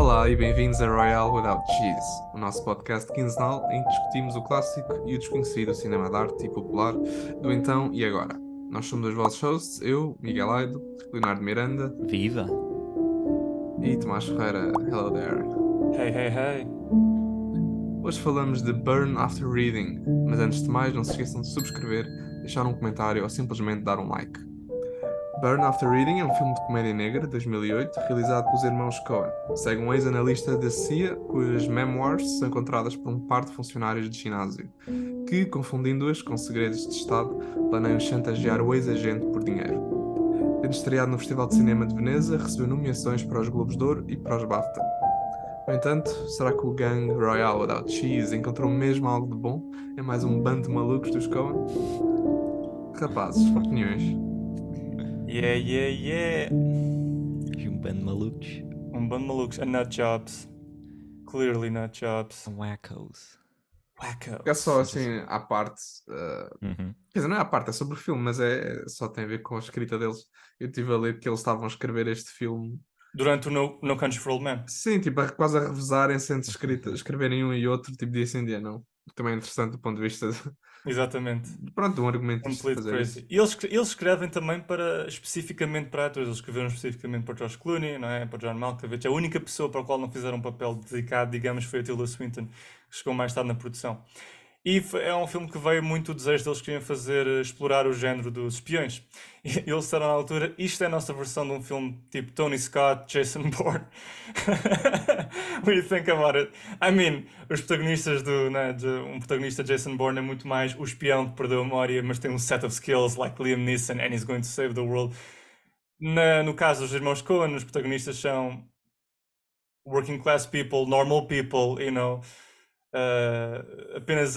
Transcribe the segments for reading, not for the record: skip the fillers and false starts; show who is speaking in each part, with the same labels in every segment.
Speaker 1: Olá e bem-vindos a Royale Without Cheese, o nosso podcast quinzenal em que discutimos o clássico e o desconhecido cinema de arte e popular do então e agora. Nós somos os vossos hosts, eu, Miguel Aido, Leonardo Miranda
Speaker 2: Viva!
Speaker 1: e Tomás Ferreira. Hello there.
Speaker 3: Hey, hey, hey.
Speaker 1: Hoje falamos de Burn After Reading, mas antes de mais não se esqueçam de subscrever, deixar um comentário ou simplesmente dar um like. Burn After Reading é um filme de comédia negra de 2008, realizado pelos irmãos Coen. Segue um ex-analista da CIA, cujas memoirs são encontradas por um par de funcionários de ginásio, que, confundindo-as com segredos de Estado, planeiam chantagear o ex-agente por dinheiro. Tendo estreado no Festival de Cinema de Veneza, recebeu nomeações para os Globos de Ouro e para os BAFTA. No entanto, será que o Gang Royale Without Cheese encontrou mesmo algo de bom em mais um bando de malucos dos Coen? Rapazes, opiniões?
Speaker 3: Yeah, yeah, yeah.
Speaker 2: E um bando de malucos.
Speaker 3: Um bando de malucos. And nut jobs. Clearly nut jobs.
Speaker 2: Wackos.
Speaker 3: Wacko.
Speaker 1: É só assim à parte. Quer dizer, não é à parte, é sobre o filme, mas só tem a ver com a escrita deles. Eu estive a ler que eles estavam a escrever este filme.
Speaker 3: Durante o No Country for Old Men.
Speaker 1: Sim, tipo, quase a revezarem-se entre escreverem um e outro, tipo, dia sim, dia não. Também é interessante do ponto de vista
Speaker 3: Exatamente.
Speaker 1: pronto, de um argumentista
Speaker 3: Complete
Speaker 1: fazer
Speaker 3: crazy.
Speaker 1: isso.
Speaker 3: E eles escrevem também especificamente para atores. Eles escreveram especificamente para George Clooney, não é? Para John Malkovich. A única pessoa para a qual não fizeram um papel dedicado, digamos, foi a Tilda Swinton, que chegou mais tarde na produção. E é um filme que veio muito o desejo deles queriam fazer, explorar o género dos espiões. E eles disseram na altura, isto é a nossa versão de um filme tipo Tony Scott, Jason Bourne. When you think about it. I mean, os protagonistas um protagonista Jason Bourne é muito mais o espião que perdeu a memória, mas tem um set of skills like Liam Neeson and he's going to save the world. No caso dos irmãos Coen, os protagonistas são working class people, normal people, you know, apenas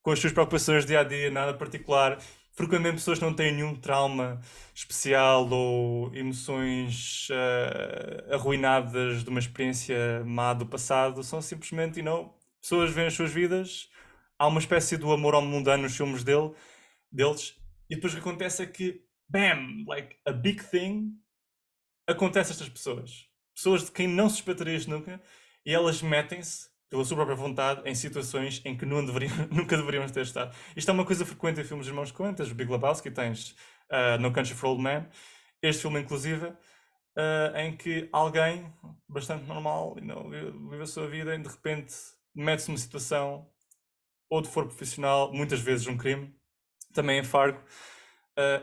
Speaker 3: com as suas preocupações dia a dia, nada particular. Frequentemente pessoas que não têm nenhum trauma especial ou emoções arruinadas de uma experiência má do passado, são simplesmente, you know, pessoas vivem as suas vidas, há uma espécie do amor ao mundano nos filmes deles, e depois o que acontece é que, bam, like a big thing, acontece a estas pessoas de quem não suspeitarias nunca, e elas metem-se pela sua própria vontade em situações em que nunca deveriam ter estado. Isto é uma coisa frequente em filmes de irmãos Coen. Tens o Big Lebowski, tens No Country for Old Men, este filme inclusive, em que alguém bastante normal, you know, vive a sua vida e de repente mete-se numa situação ou de foro profissional, muitas vezes um crime, também em Fargo,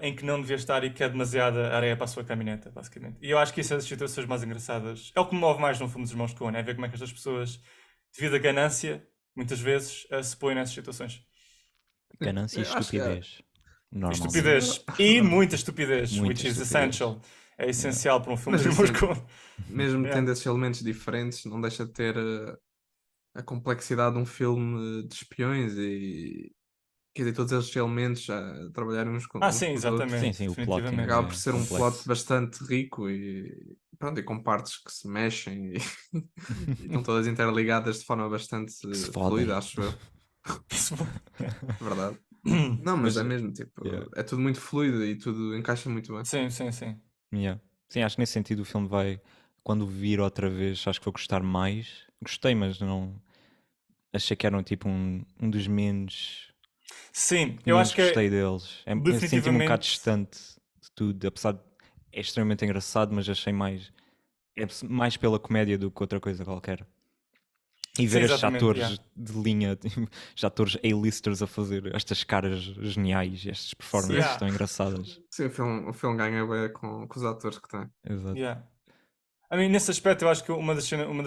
Speaker 3: em que não devia estar e que é demasiada areia para a sua caminhoneta, basicamente. E eu acho que isso é das situações mais engraçadas. É o que me move mais num filme dos irmãos Coen, é ver como é que estas pessoas, devido à ganância, muitas vezes, se põem nessas situações.
Speaker 2: Ganância e
Speaker 1: Eu acho que
Speaker 2: estupidez. Normalmente.
Speaker 3: Estupidez. E muita estupidez,
Speaker 2: Muita
Speaker 3: which is
Speaker 2: estupidez.
Speaker 3: essential. É essencial para um filme
Speaker 1: Mas
Speaker 3: dos irmãos
Speaker 1: assim,
Speaker 3: Coen.
Speaker 1: mesmo
Speaker 3: Yeah.
Speaker 1: tendo esses elementos diferentes, não deixa de ter a complexidade de um filme de espiões e quer dizer, todos esses elementos a trabalharem uns com, uns
Speaker 3: Sim,
Speaker 1: com os outros.
Speaker 3: exatamente.
Speaker 2: Sim, o
Speaker 3: definitivamente.
Speaker 1: Acaba
Speaker 2: plotting
Speaker 1: por ser um
Speaker 2: complexo.
Speaker 1: plot bastante rico pronto, e com partes que se mexem e estão todas interligadas de forma bastante
Speaker 2: se
Speaker 1: fluida,
Speaker 2: fodem.
Speaker 1: acho eu. Verdade. Não,
Speaker 2: Mas,
Speaker 1: mas é mesmo, tipo,
Speaker 2: yeah.
Speaker 1: é tudo muito fluido e tudo encaixa muito bem.
Speaker 3: Sim, sim, sim.
Speaker 2: Yeah. Sim, acho que nesse sentido o filme vai, quando vir outra vez, acho que vou gostar mais. Gostei, mas não. Achei que eram tipo um dos menos.
Speaker 3: Sim,
Speaker 2: Que
Speaker 3: eu
Speaker 2: menos
Speaker 3: acho que é
Speaker 2: gostei deles. Senti-me um bocado
Speaker 3: definitivamente.
Speaker 2: distante de tudo, apesar de é extremamente engraçado, mas achei mais. É mais pela comédia do que outra coisa qualquer. E ver
Speaker 3: Sim,
Speaker 2: estes
Speaker 3: exatamente,
Speaker 2: atores
Speaker 3: yeah.
Speaker 2: de linha, os atores A-listers a fazer estas caras geniais, estas performances
Speaker 3: Yeah.
Speaker 2: tão engraçadas.
Speaker 1: Sim, o filme ganha bem com os atores que tem.
Speaker 2: Exato.
Speaker 3: Yeah. I mean, nesse aspecto, eu acho que uma das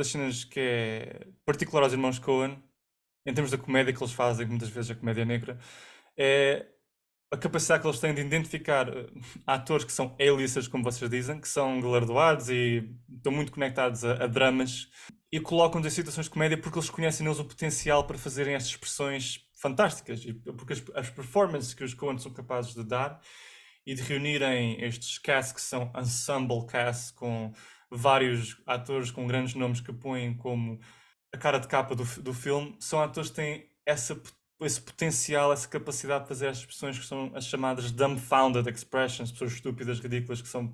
Speaker 3: cenas que é particular aos irmãos Coen, em termos da comédia que eles fazem, que muitas vezes é comédia negra, é a capacidade que eles têm de identificar atores que são A-listers, como vocês dizem, que são galardoados e estão muito conectados a dramas, e colocam-nos em situações de comédia porque eles conhecem neles o potencial para fazerem estas expressões fantásticas, e porque as performances que os Coen são capazes de dar e de reunirem estes casts que são ensemble casts com vários atores com grandes nomes que põem como a cara de capa do filme, são atores que têm esse potencial, essa capacidade de fazer as expressões que são as chamadas dumbfounded expressions, pessoas estúpidas, ridículas, que são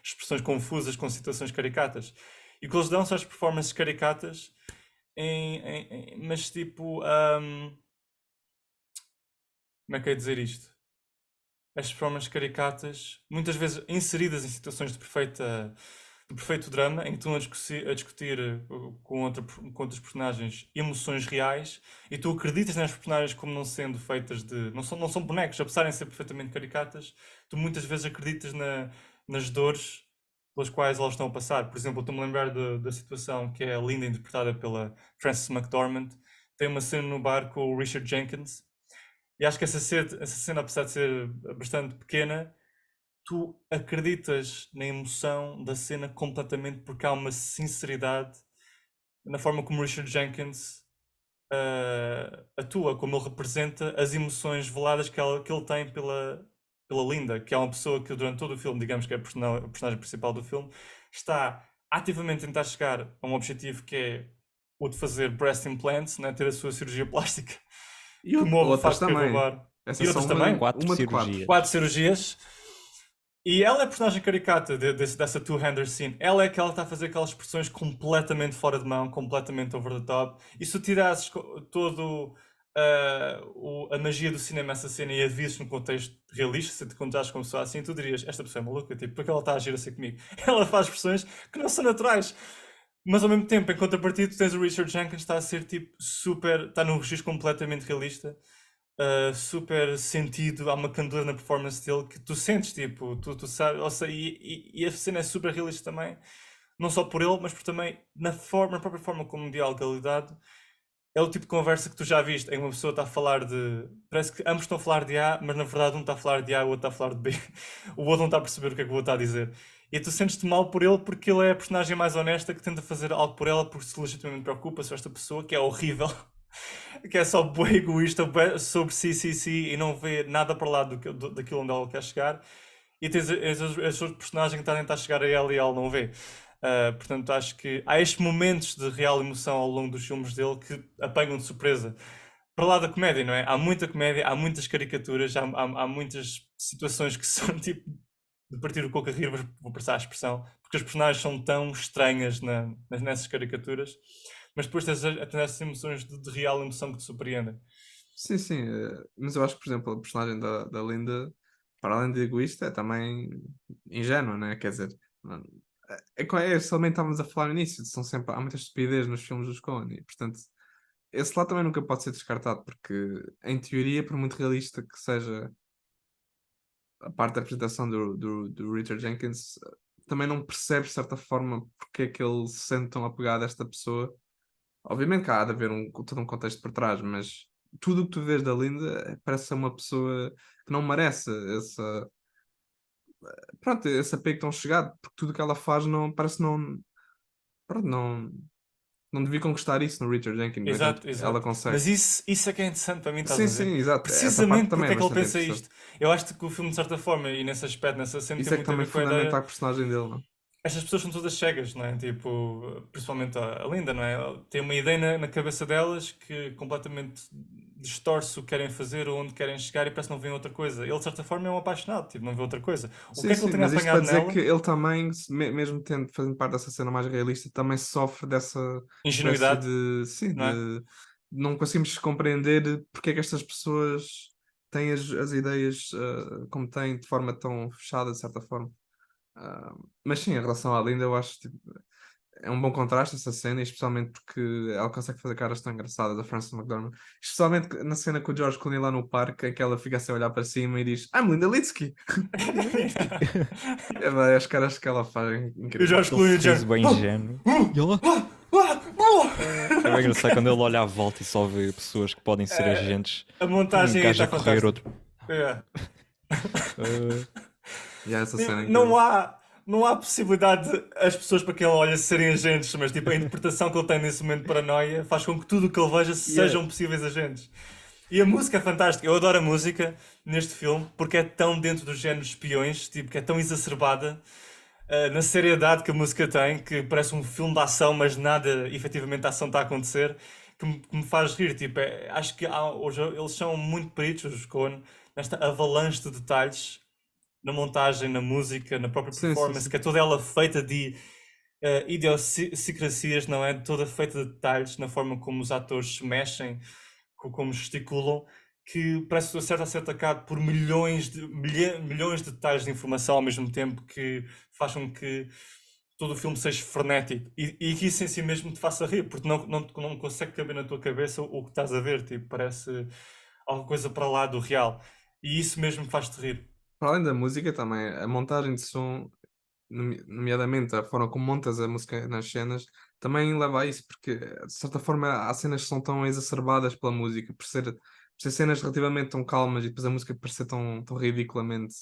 Speaker 3: expressões confusas com situações caricatas. E o que eles dão são as performances caricatas, mas tipo, como é que é dizer isto? As performances caricatas, muitas vezes inseridas em situações de perfeito drama, em que estão a discutir com outros personagens emoções reais, e tu acreditas nas personagens como não sendo feitas de. Não são bonecos, apesar de serem perfeitamente caricatas, tu muitas vezes acreditas nas dores pelas quais elas estão a passar. Por exemplo, eu estou-me a lembrar da situação que é a Linda, interpretada pela Frances McDormand. Tem uma cena no bar com o Richard Jenkins, e acho que essa cena, apesar de ser bastante pequena, tu acreditas na emoção da cena completamente, porque há uma sinceridade na forma como Richard Jenkins atua, como ele representa as emoções veladas que ele tem pela Linda, que é uma pessoa que durante todo o filme, digamos que é a personagem principal do filme, está ativamente a tentar chegar a um objetivo que é o de fazer breast implants, né? Ter a sua cirurgia plástica,
Speaker 1: E
Speaker 3: que move o
Speaker 1: outras
Speaker 3: facto de
Speaker 1: também.
Speaker 3: acabar.
Speaker 1: Essas
Speaker 3: E outras
Speaker 1: são
Speaker 3: também?
Speaker 2: Quatro
Speaker 1: uma de quatro.
Speaker 2: cirurgias.
Speaker 3: 4 cirurgias. E ela é a personagem caricata dessa two-hander scene. Ela é que ela está a fazer aquelas expressões completamente fora de mão, completamente over the top. E se tu tirasses todo a magia do cinema essa cena e a visses no contexto realista, se te contares como pessoa assim, tu dirias, esta pessoa é maluca, tipo, porque ela está a agir assim comigo? Ela faz expressões que não são naturais. Mas ao mesmo tempo, em contrapartida, tu tens o Richard Jenkins que está a ser tipo super, está num registro completamente realista. Super sentido, há uma candura na performance dele que tu sentes, tipo, tu sabes, ou seja, e a cena é super realista também, não só por ele, mas por também na própria forma como diálogo é lidado. É o tipo de conversa que tu já viste, em que uma pessoa está a falar de. Parece que ambos estão a falar de A, mas na verdade um está a falar de A e o outro está a falar de B. O outro não está a perceber o que é que o outro está a dizer. E tu sentes-te mal por ele porque ele é a personagem mais honesta que tenta fazer algo por ela porque se legitimamente preocupa sobre esta pessoa, que é horrível. Que é só bué egoísta sobre si e não vê nada para lá daquilo onde ela quer chegar. E tens esse outro personagem que está a tentar chegar a ela e ela não vê. Portanto, acho que há estes momentos de real emoção ao longo dos filmes dele que apanham de surpresa. Para lá da comédia, não é? Há muita comédia, há muitas caricaturas, há muitas situações que são tipo de partir o coco a rir, mas vou passar a expressão, porque as personagens são tão estranhas nessas caricaturas, mas depois tens essas emoções de real emoção que te surpreendem.
Speaker 1: Sim, sim. Mas eu acho que, por exemplo, a personagem da Linda, para além de egoísta, é também ingênua, né? Quer dizer, esse elemento que estávamos a falar no início, há muita estupidez nos filmes dos Coen, e portanto, esse lado também nunca pode ser descartado, porque em teoria, por muito realista que seja a parte da apresentação do Richard Jenkins, também não percebes de certa forma porque é que ele se sente tão apegado a esta pessoa. Obviamente que há de haver todo um contexto por trás, mas tudo o que tu vês da Linda parece ser uma pessoa que não merece esse apego tão chegado, porque tudo o que ela faz não parece pronto, não devia conquistar isso no Richard Jenkins, no entanto,
Speaker 3: Exato,
Speaker 1: ela
Speaker 3: exato.
Speaker 1: consegue.
Speaker 3: Mas isso é que é interessante para mim, estás
Speaker 1: Sim,
Speaker 3: a ver?
Speaker 1: sim, exato. Essa parte
Speaker 3: Precisamente
Speaker 1: também
Speaker 3: porque
Speaker 1: é
Speaker 3: é que ele
Speaker 1: bastante
Speaker 3: pensa
Speaker 1: interessante.
Speaker 3: isto. Eu acho que o filme, de certa forma, e nesse aspecto, nessa cena, tem
Speaker 1: Isso é que
Speaker 3: muito a
Speaker 1: também
Speaker 3: ver com a
Speaker 1: fundamenta
Speaker 3: ideia.
Speaker 1: a personagem dele, não?
Speaker 3: Estas pessoas são todas cegas, não é? Tipo, principalmente a Linda, não é? Tem uma ideia na cabeça delas que completamente distorce o que querem fazer ou onde querem chegar e parece que não vêem outra coisa. Ele, de certa forma, é um apaixonado, tipo, não vê outra coisa. O
Speaker 1: Sim,
Speaker 3: que é que
Speaker 1: sim,
Speaker 3: ele tem
Speaker 1: mas isto para
Speaker 3: apanhado
Speaker 1: dizer
Speaker 3: nela?
Speaker 1: que ele também, mesmo fazendo parte dessa cena mais realista, também sofre dessa espécie
Speaker 3: Ingenuidade,
Speaker 1: sim,
Speaker 3: não é?
Speaker 1: de não conseguimos compreender porque é que estas pessoas têm as ideias como têm, de forma tão fechada, de certa forma. Mas sim, em relação à Linda, eu acho tipo, é um bom contraste essa cena, especialmente porque ela consegue fazer caras tão engraçadas, a Frances McDormand. Especialmente na cena com o George Clooney lá no parque, em que ela fica assim a olhar para cima e diz I'm Linda Litsky!
Speaker 2: Linda Litsky.
Speaker 1: As caras que ela faz é
Speaker 3: E o
Speaker 1: incrível.
Speaker 3: George
Speaker 2: Aquele
Speaker 3: Clooney
Speaker 2: sorriso
Speaker 3: dizer,
Speaker 2: bem ingênuo. E ela... É bem engraçado quando ele olha à volta e só vê pessoas que podem ser agentes.
Speaker 3: a
Speaker 2: Um
Speaker 3: montagem aí
Speaker 2: gajo
Speaker 3: está
Speaker 2: a correr,
Speaker 3: fantástica.
Speaker 2: outro.
Speaker 3: É.
Speaker 1: E essa cena é
Speaker 3: Não
Speaker 1: incrível.
Speaker 3: há possibilidade de as pessoas para quem ele olha serem agentes, mas tipo, a interpretação que ele tem nesse momento de paranoia faz com que tudo o que ele veja sejam possíveis agentes. E a música é fantástica. Eu adoro a música neste filme porque é tão dentro do género de espiões, tipo, que é tão exacerbada na seriedade que a música tem, que parece um filme de ação, mas nada, efetivamente, a ação está a acontecer, que me faz rir. Tipo, acho que hoje eles são muito peritos, os Coen, nesta avalanche de detalhes na montagem, na música, na própria
Speaker 1: Sim, sim,
Speaker 3: performance,
Speaker 1: sim.
Speaker 3: que é toda ela feita de idiosincrasias, não é? Toda feita de detalhes na forma como os atores se mexem, como gesticulam, que parece que a ser atacado por milhões de detalhes de informação ao mesmo tempo que faz com que todo o filme seja frenético e que isso em si mesmo te faça rir, porque não consegue caber na tua cabeça o que estás a ver, tipo, parece alguma coisa para lá do real. E isso mesmo faz-te rir.
Speaker 1: Para além da música, também a montagem de som, nomeadamente a forma como montas a música nas cenas, também leva a isso, porque de certa forma há cenas que são tão exacerbadas pela música, por ser cenas relativamente tão calmas e depois a música parecer tão ridiculamente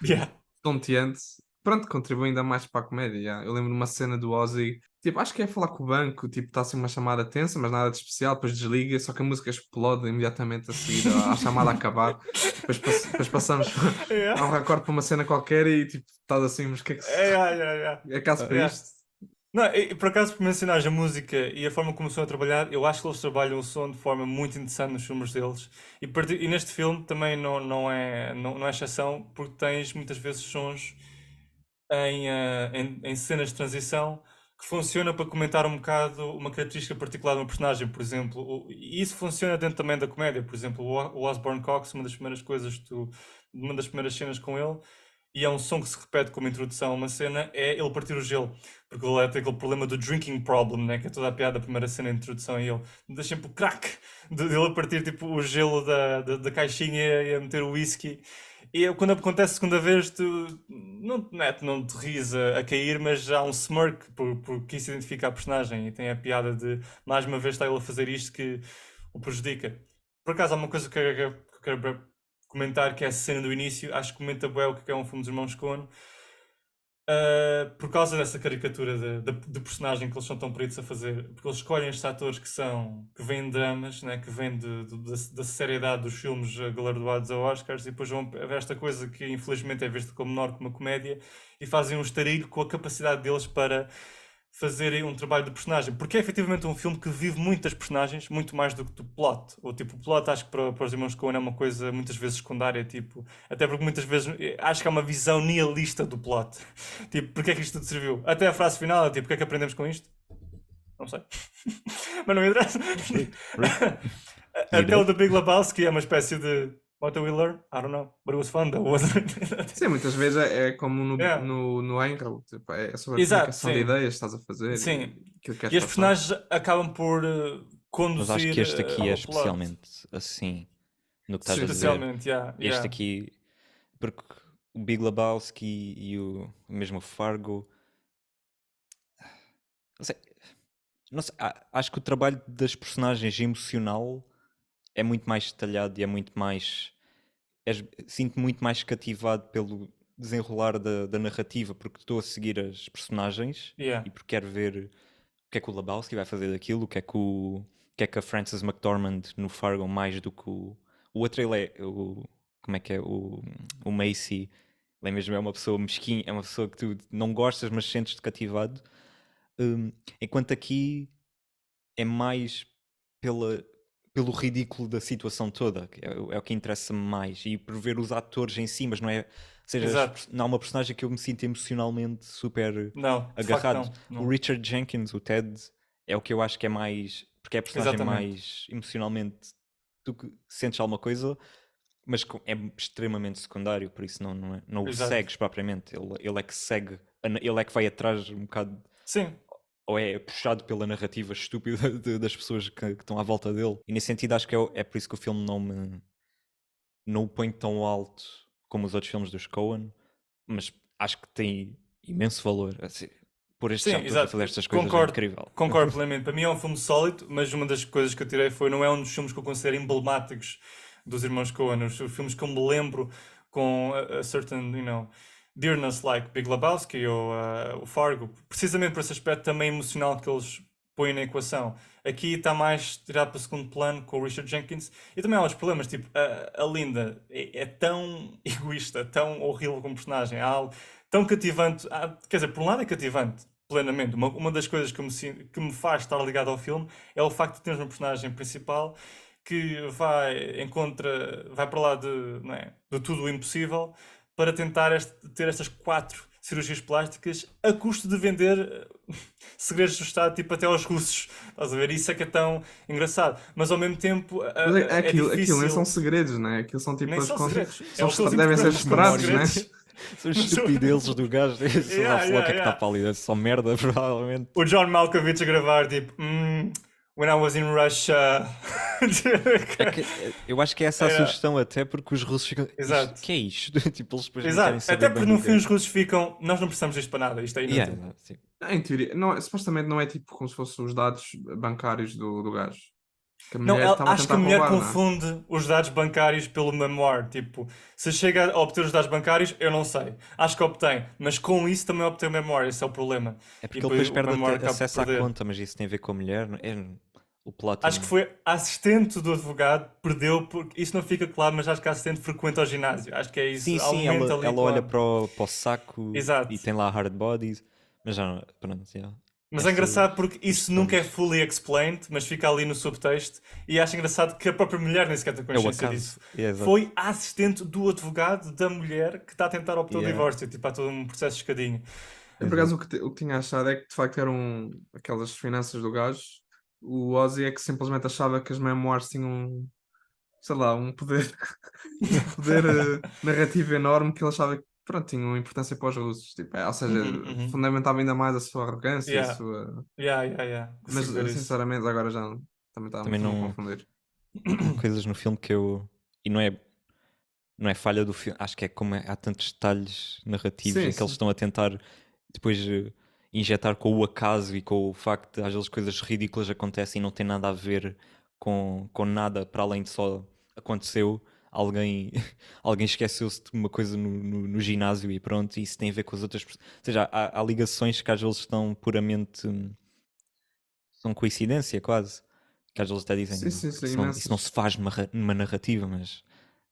Speaker 3: Yeah.
Speaker 1: tonteante, pronto, contribui ainda mais para a comédia. Yeah. Eu lembro de uma cena do Ozzy, tipo, acho que é falar com o banco, tipo, está assim uma chamada tensa, mas nada de especial, depois desliga, só que a música explode imediatamente a seguir à chamada a acabar. Depois passamos
Speaker 3: Yeah.
Speaker 1: a um recorde para uma cena qualquer e tipo, estás assim, mas o que é que se...
Speaker 3: Yeah, yeah, yeah.
Speaker 1: É caso para
Speaker 3: Yeah.
Speaker 1: isto?
Speaker 3: Não, por acaso, por mencionares a música e a forma como estão a trabalhar, eu acho que eles trabalham o som de forma muito interessante nos filmes deles. E neste filme também não é exceção, porque tens muitas vezes sons em cenas de transição que funciona para comentar um bocado uma característica particular de um personagem, por exemplo. E isso funciona dentro também da comédia. Por exemplo, o Osborne Cox, uma das primeiras coisas, uma das primeiras cenas com ele, e é um som que se repete como introdução a uma cena, é ele partir o gelo. Porque ele tem aquele problema do drinking problem, né? Que é toda a piada da primeira cena de introdução, e ele deixa sempre o crack dele a partir tipo, o gelo da caixinha e a meter o whisky. E quando acontece a segunda vez, tu não te ris a cair, mas há um smirk porque isso identifica a personagem e tem a piada de mais uma vez está ele a fazer isto que o prejudica. Por acaso, há uma coisa que eu quero comentar que é a cena do início. Acho que comenta bem o que é um filme dos irmãos Coen. Por causa dessa caricatura de personagem que eles são tão peritos a fazer, porque eles escolhem estes atores que vêm de dramas, né, que vêm da seriedade dos filmes galardoados a Oscars, e depois vão ver esta coisa que infelizmente é vista como menor que uma comédia, e fazem um estarilho com a capacidade deles para fazerem um trabalho de personagem, porque é efetivamente um filme que vive muito das personagens, muito mais do que do plot. Ou tipo, o plot acho que para os irmãos Coen é uma coisa muitas vezes secundária, tipo, até porque muitas vezes acho que há uma visão nihilista do plot. Tipo, porque é que isto tudo serviu? Até a frase final é tipo, o que é que aprendemos com isto? Não sei. Mas não interessa. Até o The Big Lebowski é uma espécie de What do we learn? I don't know. But it was fun though, wasn't it?
Speaker 1: Sim, muitas vezes é como no,
Speaker 3: Yeah.
Speaker 1: no, no Enredo, tipo, é sobre a
Speaker 3: Exato,
Speaker 1: comunicação de
Speaker 3: sim.
Speaker 1: ideias que estás a fazer
Speaker 3: Sim.
Speaker 1: e aquilo que queres
Speaker 3: E as
Speaker 1: passar.
Speaker 3: personagens acabam por
Speaker 2: Mas acho
Speaker 3: conduzir
Speaker 2: que este aqui é
Speaker 3: ao plot.
Speaker 2: especialmente assim, no que estás a dizer.
Speaker 3: Especialmente, yeah,
Speaker 2: Este
Speaker 3: yeah.
Speaker 2: aqui, porque o Big Lebowski e mesmo o Fargo, não sei, acho que o trabalho das personagens emocional é muito mais detalhado e é muito mais. Sinto muito mais cativado pelo desenrolar da narrativa, porque estou a seguir as personagens
Speaker 3: Yeah.
Speaker 2: e porque quero ver o que é que o Lebowski vai fazer daquilo, o que é que a Frances McDormand no Fargo mais do que o outro. Ele é como é que é o Macy. Ele é mesmo uma pessoa mesquinha, é uma pessoa que tu não gostas, mas sentes-te cativado. Enquanto aqui é mais pelo ridículo da situação toda, que é o que interessa-me mais, e por ver os atores em si, mas não é. Ou seja,
Speaker 3: Exato.
Speaker 2: não há uma personagem que eu me sinto emocionalmente super
Speaker 3: Não, de facto
Speaker 2: agarrado.
Speaker 3: não.
Speaker 2: O Richard Jenkins, o Ted, é o que eu acho que é mais. Porque é a personagem
Speaker 3: Exatamente.
Speaker 2: mais emocionalmente. Tu que sentes alguma coisa, mas é extremamente secundário, por isso não o
Speaker 3: Exato.
Speaker 2: segues propriamente. Ele é que segue, ele é que vai atrás um bocado,
Speaker 3: Sim,
Speaker 2: ou é puxado pela narrativa estúpida das pessoas que estão à volta dele. E nesse sentido acho que é por isso que o filme não o põe tão alto como os outros filmes dos Coen, mas acho que tem imenso valor. Assim, por este
Speaker 3: sim,
Speaker 2: ator a
Speaker 3: exato.
Speaker 2: fazer estas coisas é
Speaker 3: Concordo,
Speaker 2: incrível.
Speaker 3: concordo plenamente. Para mim é um filme sólido, mas uma das coisas que eu tirei não é um dos filmes que eu considero emblemáticos dos irmãos Coen. Os filmes que eu me lembro com a certain, dearness like Big Lebowski ou o Fargo, precisamente por esse aspecto também emocional que eles põem na equação. Aqui está mais tirado para o segundo plano com o Richard Jenkins, e também há outros problemas, tipo, a Linda é tão egoísta, tão horrível como personagem, tão cativante, quer dizer, por um lado é cativante, plenamente. Uma das coisas que me faz estar ligado ao filme é o facto de termos uma personagem principal que vai para lá não é, de tudo o impossível para tentar ter estas quatro cirurgias plásticas a custo de vender segredos do Estado, tipo até aos russos. Estás a ver? Isso é que é tão engraçado. Mas ao mesmo tempo
Speaker 1: Mas
Speaker 3: é
Speaker 1: aquilo nem são
Speaker 3: difícil.
Speaker 1: segredos, né? Aquilo são tipo
Speaker 3: Nem
Speaker 1: as
Speaker 3: são
Speaker 1: consequências.
Speaker 3: segredos. É o que eles
Speaker 1: Devem ser
Speaker 3: interpretam como
Speaker 1: esperados, né?
Speaker 3: segredos.
Speaker 2: São os estupideles do gajo. Sabe lá o que é que está para ali. É só merda, provavelmente.
Speaker 3: O John Malkovich a gravar, tipo, when I was in Russia.
Speaker 2: Eu acho que é essa a
Speaker 3: Era-
Speaker 2: sugestão, até porque os russos ficam.
Speaker 3: Exato.
Speaker 2: Que é isto? Tipo, eles depois não querem
Speaker 3: Exato.
Speaker 2: saber
Speaker 3: Até
Speaker 2: bem
Speaker 3: porque
Speaker 2: do
Speaker 3: no
Speaker 2: que
Speaker 3: fim
Speaker 2: é.
Speaker 3: os russos ficam, nós não precisamos disto para nada, isto é inútil.
Speaker 2: Yeah, sim.
Speaker 1: Em teoria, não, supostamente não é tipo como se fossem os dados bancários do gajo. Que a
Speaker 3: Não,
Speaker 1: mulher estava a
Speaker 3: acho que a
Speaker 1: tentar
Speaker 3: mulher
Speaker 1: roubar, não é?
Speaker 3: confunde os dados bancários pelo memoir. Tipo, se chega a obter os dados bancários, eu não sei. Acho que obtém, mas com isso também obtém o memoir, esse é o problema.
Speaker 2: É porque
Speaker 3: E
Speaker 2: ele depois
Speaker 3: o
Speaker 2: perde
Speaker 3: memoir acaba por
Speaker 2: acesso à
Speaker 3: perder.
Speaker 2: conta, mas isso tem a ver com a mulher. O Platinum.
Speaker 3: Acho que foi a assistente do advogado, perdeu, porque isso não fica claro, mas acho que a assistente frequenta o ginásio. Acho que é isso.
Speaker 2: Sim,
Speaker 3: Há um
Speaker 2: sim,
Speaker 3: momento
Speaker 2: ela,
Speaker 3: ali
Speaker 2: ela olha
Speaker 3: claro.
Speaker 2: para o saco
Speaker 3: Exato.
Speaker 2: e tem lá hard bodies, mas já não. Pronto, já.
Speaker 3: Mas é engraçado porque isso nunca é fully explained, mas fica ali no subtexto. E acho engraçado que a própria mulher nem sequer tem
Speaker 2: É o
Speaker 3: consciência
Speaker 2: acaso.
Speaker 3: disso.
Speaker 2: Exato.
Speaker 3: Foi a assistente do advogado da mulher que está a tentar obter o
Speaker 2: Yeah.
Speaker 3: divórcio. Tipo, há todo um processo escadinho.
Speaker 1: Eu, por acaso, o que tinha achado é que de facto eram aquelas finanças do gajo. O Ozzy é que simplesmente achava que as memoirs tinham, sei lá, um poder, um poder narrativo enorme que ele achava que, pronto, tinham importância para os russos. Tipo, ou seja, fundamentava ainda mais a sua arrogância e a
Speaker 3: Yeah.
Speaker 1: sua.
Speaker 3: Yeah.
Speaker 1: Mas,
Speaker 3: Consigo ver isso.
Speaker 1: sinceramente, agora já também está
Speaker 2: Também
Speaker 1: a
Speaker 2: não-
Speaker 1: confundir.
Speaker 2: Coisas no filme que eu. E não é falha do filme, acho que é como há tantos detalhes narrativos
Speaker 1: Sim,
Speaker 2: em que eles
Speaker 1: sim.
Speaker 2: estão a tentar depois injetar com o acaso e com o facto de às vezes coisas ridículas acontecem e não tem nada a ver com nada para além de só aconteceu. Alguém, alguém esqueceu-se de uma coisa no ginásio e pronto, e isso tem a ver com as outras pessoas. Ou seja, há ligações que às vezes estão puramente. São coincidência quase. Que às vezes até dizem
Speaker 1: Sim,
Speaker 2: que isso não
Speaker 1: imensas.
Speaker 2: se faz numa narrativa, mas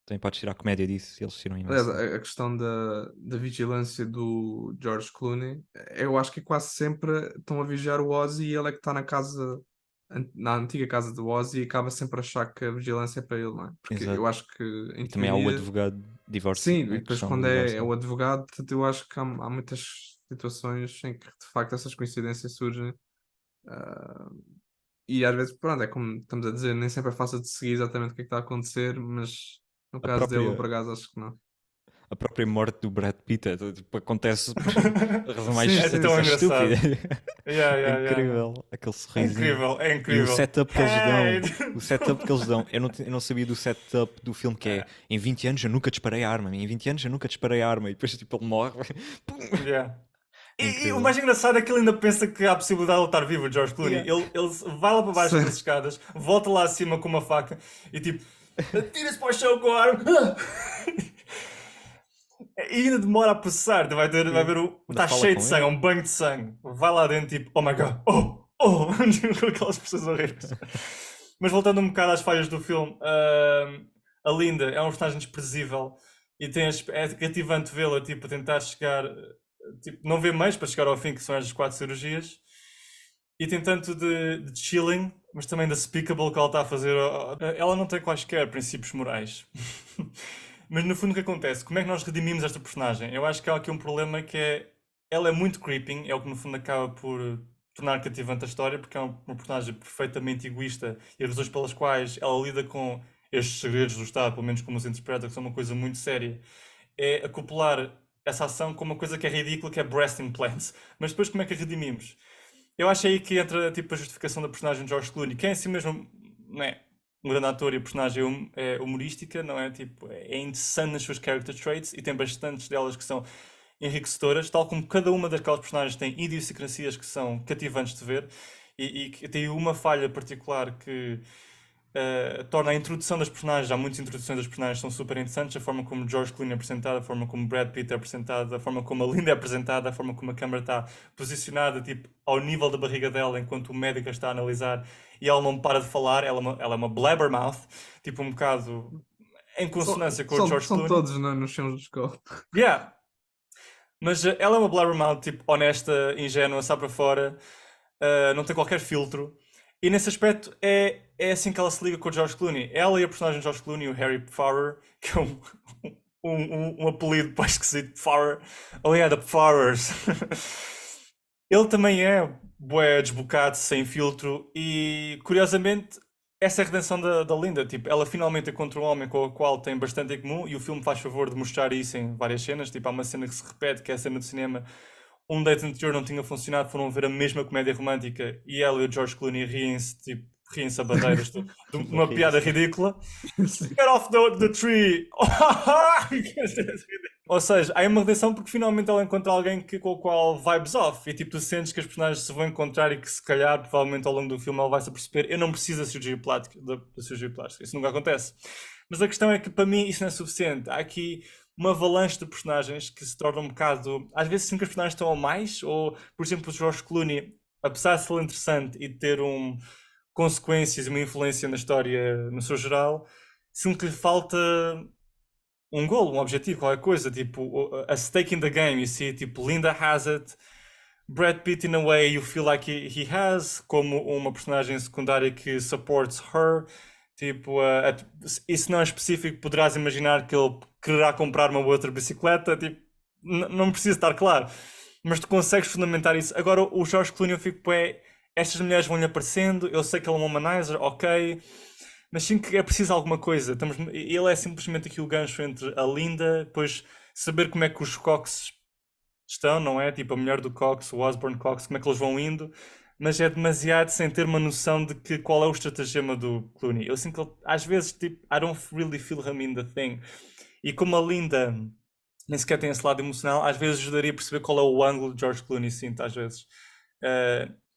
Speaker 2: também podes tirar a comédia disso se eles tiram
Speaker 1: Aliás,
Speaker 2: imenso.
Speaker 1: a questão da vigilância do George Clooney, eu acho que quase sempre estão a vigiar o Ozzy e ele é que está na casa, na antiga casa do Ozzy e acaba sempre a achar que a vigilância é para ele, não é? Porque
Speaker 2: Exato.
Speaker 1: eu acho que, em
Speaker 2: E também há o
Speaker 1: teoria,
Speaker 2: advogado de divórcio.
Speaker 1: sim,
Speaker 2: a
Speaker 1: e depois
Speaker 2: questão
Speaker 1: quando
Speaker 2: do divórcio.
Speaker 1: é o advogado, portanto, eu acho que há muitas situações em que de facto essas coincidências surgem. ah, e às vezes, pronto, é como estamos a dizer, nem sempre é fácil de seguir exatamente o que é que está a acontecer, mas no
Speaker 2: A
Speaker 1: caso dele,
Speaker 2: própria-
Speaker 1: por acaso, acho que não.
Speaker 2: A própria morte do Brad Pitt tipo, acontece por a razão mais
Speaker 1: Sim,
Speaker 3: É tão engraçado.
Speaker 2: estúpida.
Speaker 3: Yeah.
Speaker 2: Incrível, aquele
Speaker 3: É
Speaker 2: sorrisinho.
Speaker 3: é incrível.
Speaker 2: E o setup que eles
Speaker 3: Hey!
Speaker 2: dão, o setup que eles dão, eu não sabia do setup do filme que é em 20 anos eu nunca disparei a arma, em 20 anos eu nunca disparei a arma, e depois tipo ele morre.
Speaker 3: Yeah. E
Speaker 2: Incrível.
Speaker 3: o mais engraçado é que ele ainda pensa que há a possibilidade de ele estar vivo, o George Clooney.
Speaker 2: Yeah.
Speaker 3: Ele vai lá para baixo
Speaker 1: Sim.
Speaker 3: das escadas, volta lá acima com uma faca e tipo, atira-se para o chão com a arma. E ainda demora a processar. Vai ver está
Speaker 2: fala
Speaker 3: cheio
Speaker 2: com
Speaker 3: de sangue, é
Speaker 2: ele.
Speaker 3: um banho de sangue. Vai lá dentro tipo, oh my god, oh! Com aquelas pessoas horríveis. Mas voltando um bocado às falhas do filme, a Linda é um personagem desprezível e é cativante vê-la tipo, a tentar chegar, tipo, não vê mais para chegar ao fim, que são as 4 cirurgias, e tem tanto de chilling, mas também da despicable que ela está a fazer. Ela não tem quaisquer princípios morais. Mas no fundo o que acontece? Como é que nós redimimos esta personagem? Eu acho que há aqui um problema que é, ela é muito creeping, é o que no fundo acaba por tornar cativante a história, porque é uma personagem perfeitamente egoísta e as razões pelas quais ela lida com estes segredos do Estado, pelo menos como os interpreta, que são uma coisa muito séria, é acoplar essa ação com uma coisa que é ridícula, que é breast implants. Mas depois como é que a redimimos? Eu acho aí que entra tipo, a justificação da personagem de George Clooney, que é em si mesmo, não é? Um grande ator e a personagem é humorística, não é? Tipo, é interessante nas suas character traits e tem bastantes delas que são enriquecedoras, tal como cada uma daquelas personagens tem idiosincrasias que são cativantes de ver e que tem uma falha particular que torna a introdução das personagens, há muitas introduções das personagens que são super interessantes, a forma como George Clooney é apresentado, a forma como Brad Pitt é apresentado, a forma como a Linda é apresentada, a forma como a câmera está posicionada tipo, ao nível da barriga dela enquanto o médico a está a analisar e ela não para de falar, ela é uma blabbermouth, tipo um bocado em consonância com o George
Speaker 1: São
Speaker 3: Clooney.
Speaker 1: todos nos filmes do Skull.
Speaker 3: Yeah. Mas ela é uma blabbermouth, tipo, honesta, ingênua, sai para fora, não tem qualquer filtro. E nesse aspecto é assim que ela se liga com o George Clooney. Ela e a personagem de George Clooney, o Harry Fowler, que é um apelido para esquisito, Pfarrer. Oh yeah, the Pfarrers. Ele também é bué desbocado, sem filtro, e curiosamente essa é a redenção da Linda. Tipo, ela finalmente encontra um homem com o qual tem bastante em comum, e o filme faz favor de mostrar isso em várias cenas. Tipo, há uma cena que se repete, que é a cena do cinema. Um date anterior não tinha funcionado, foram ver a mesma comédia romântica e ela e o George Clooney riem-se, tipo, riem-se a bandeiras de uma piada ridícula. Get off the tree! Ou seja, há uma redenção porque finalmente ela encontra alguém com o qual vibes off, e tipo, tu sentes que as personagens se vão encontrar e que se calhar, provavelmente ao longo do filme ela vai se perceber, eu não preciso da cirurgia plástica, isso nunca acontece. Mas a questão é que para mim isso não é suficiente. Há aqui uma avalanche de personagens que se tornam um bocado, às vezes sinto que os personagens estão a mais, ou por exemplo o George Clooney, apesar de ser interessante e de ter consequências e uma influência na história no seu geral, sinto que lhe falta um golo, um objetivo, qualquer coisa, tipo a stake in the game, you see, tipo Linda has it, Brad Pitt in a way you feel like he has, como uma personagem secundária que supports her, tipo, isso não é específico, poderás imaginar que ele quererá comprar uma outra bicicleta, tipo, não precisa estar claro, mas tu consegues fundamentar isso. Agora o George Clooney, eu fico, estas mulheres vão-lhe aparecendo, eu sei que ele é um womanizer, ok, mas sim que é preciso alguma coisa. Ele é simplesmente aqui o gancho entre a Linda, depois saber como é que os Cox estão, não é? Tipo, a mulher do Cox, o Osborne Cox, como é que eles vão indo, mas é demasiado sem ter uma noção de qual é o estratagema do Clooney. Eu sinto que ele, às vezes, tipo, I don't really feel him in the thing. E como a Linda nem sequer tem esse lado emocional, às vezes ajudaria a perceber qual é o ângulo de George Clooney, sinto, às vezes.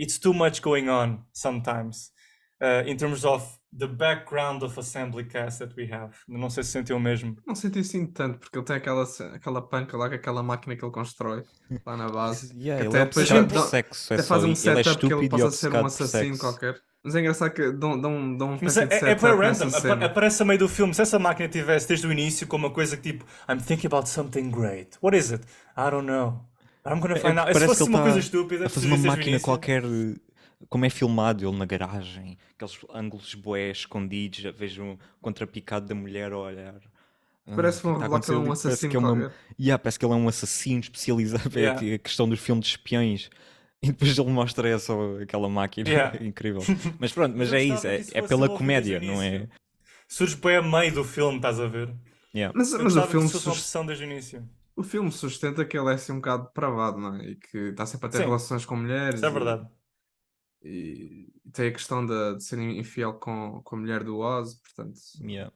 Speaker 3: It's too much going on, sometimes. In terms of the background of assembly cast that we have. Não sei se sentiu o mesmo.
Speaker 1: Não senti assim tanto, porque ele tem aquela panca lá, com aquela máquina que ele constrói lá na base.
Speaker 2: Yeah,
Speaker 1: Que
Speaker 2: ele é
Speaker 1: até depois
Speaker 2: obcecado por sexo,
Speaker 1: até fazem um
Speaker 2: ele é
Speaker 1: setup que ele
Speaker 2: estúpido e
Speaker 1: possa ser um
Speaker 2: obcecado por
Speaker 1: assassino
Speaker 2: sexo.
Speaker 1: qualquer. Mas é engraçado que dão uma
Speaker 3: Mas
Speaker 1: espécie de
Speaker 3: é bem
Speaker 1: setup
Speaker 3: random.
Speaker 1: nessa cena.
Speaker 3: Aparece a meio do filme. Se essa máquina tivesse desde o início com uma coisa que tipo, I'm thinking about something great. What is it? I don't know. I'm gonna find out. Se
Speaker 2: Parece que
Speaker 3: fosse
Speaker 2: ele
Speaker 3: uma coisa
Speaker 2: está
Speaker 3: estúpida,
Speaker 2: a fazer uma
Speaker 3: desde o
Speaker 2: máquina
Speaker 3: início.
Speaker 2: qualquer, como é filmado ele na garagem, aqueles ângulos bué escondidos, já vejo um contrapicado da mulher a olhar.
Speaker 1: Parece
Speaker 2: O
Speaker 1: que
Speaker 2: que é
Speaker 1: vão
Speaker 2: que está a
Speaker 1: revelar que ele é um
Speaker 2: acontecer? Parece que
Speaker 1: assassino qualquer.
Speaker 2: parece que ele é um assassino especializado
Speaker 3: Yeah.
Speaker 2: a questão dos filmes de espiões. E depois ele mostra aquela máquina.
Speaker 3: Yeah.
Speaker 2: Incrível. Mas pronto, mas
Speaker 3: Eu
Speaker 2: é
Speaker 3: gostava
Speaker 2: isso,
Speaker 3: que isso
Speaker 2: é
Speaker 3: fosse
Speaker 2: pela
Speaker 3: envolvido
Speaker 2: comédia,
Speaker 3: desde o
Speaker 2: não é?
Speaker 3: início. Surge bem a meio do filme, estás a ver?
Speaker 2: Yeah.
Speaker 1: Mas
Speaker 3: Eu
Speaker 1: o
Speaker 3: gostava que
Speaker 1: filme,
Speaker 3: isso fosse uma opção desde o início.
Speaker 1: o filme sustenta que ele é assim um bocado depravado, não é? E que está sempre a ter
Speaker 3: Sim,
Speaker 1: relações com mulheres
Speaker 3: isso é verdade.
Speaker 1: e tem a questão de ser infiel com a mulher do Oz, portanto.
Speaker 2: Yeah.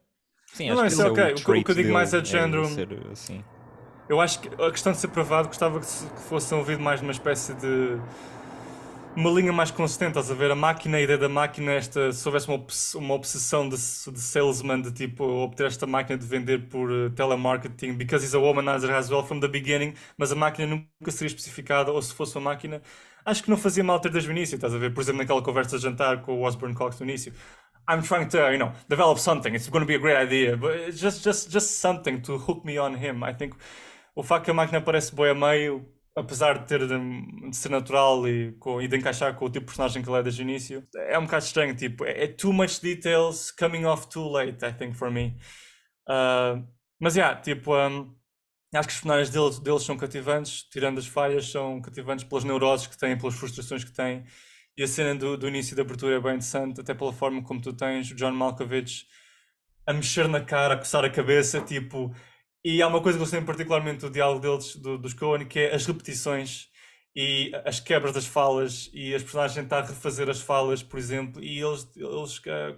Speaker 2: Sim,
Speaker 3: Não,
Speaker 2: acho que
Speaker 3: isso
Speaker 2: esse
Speaker 3: é
Speaker 2: é
Speaker 3: ok.
Speaker 2: o
Speaker 3: O que eu
Speaker 2: trait
Speaker 3: digo mais é
Speaker 2: dele,
Speaker 3: de género.
Speaker 2: ser assim.
Speaker 3: Eu acho que a questão de ser pravado gostava que fosse ouvido mais numa espécie de. Uma linha mais consistente, estás a ver? A máquina, a ideia da máquina, se houvesse uma obsessão de salesman, de tipo obter esta máquina de vender por telemarketing, because he's a womanizer as well from the beginning, mas a máquina nunca seria especificada, ou se fosse uma máquina, acho que não fazia mal ter desde o início, estás a ver? Por exemplo, naquela conversa de jantar com o Osborne Cox no início. I'm trying to, develop something. It's going to be a great idea, but it's just something to hook me on him. I think o facto que a máquina aparece boi a meio, apesar de ser natural e de encaixar com o tipo de personagem que ele é desde o início, é um bocado estranho, tipo, é too much details coming off too late, I think, for me. Mas, tipo, acho que os personagens deles são cativantes, tirando as falhas, são cativantes pelas neuroses que têm, pelas frustrações que têm, e a cena do início da abertura é bem interessante, até pela forma como tu tens o John Malkovich a mexer na cara, a coçar a cabeça, tipo... E há uma coisa que eu sei particularmente do diálogo deles, dos Coen, que é as repetições e as quebras das falas e as personagens tentar refazer as falas, por exemplo, e eles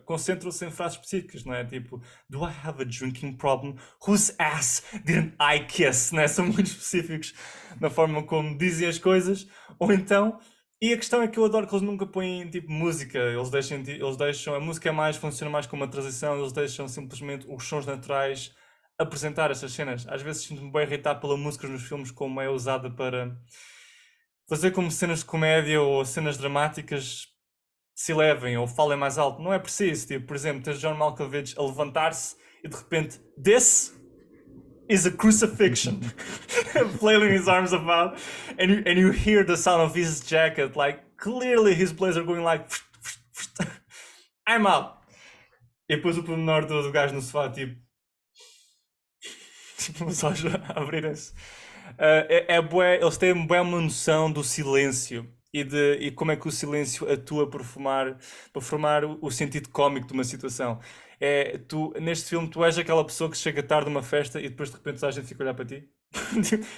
Speaker 3: concentram-se em frases específicas, não é? Tipo, do I have a drinking problem? Whose ass didn't I kiss? Não é? São muito específicos na forma como dizem as coisas, ou então... E a questão é que eu adoro que eles nunca põem tipo música, eles deixam a música funciona mais como uma transição, eles deixam simplesmente os sons naturais apresentar estas cenas. Às vezes sinto-me bem irritado pela música nos filmes, como é usada para fazer como cenas de comédia ou cenas dramáticas se elevem ou falem mais alto. Não é preciso, tipo, por exemplo, tens John Malkovich a levantar-se e de repente, this is a crucifixion, flailing his arms about, and you hear the sound of his jacket, like clearly his blazer going like, I'm out. E depois o pormenor do gajo no sofá, tipo, tipo, os olhos a abrirem-se. Eles têm bué uma noção do silêncio e como é que o silêncio atua para formar o sentido cómico de uma situação. Neste filme, tu és aquela pessoa que chega tarde a uma festa e depois de repente a gente fica a olhar para ti.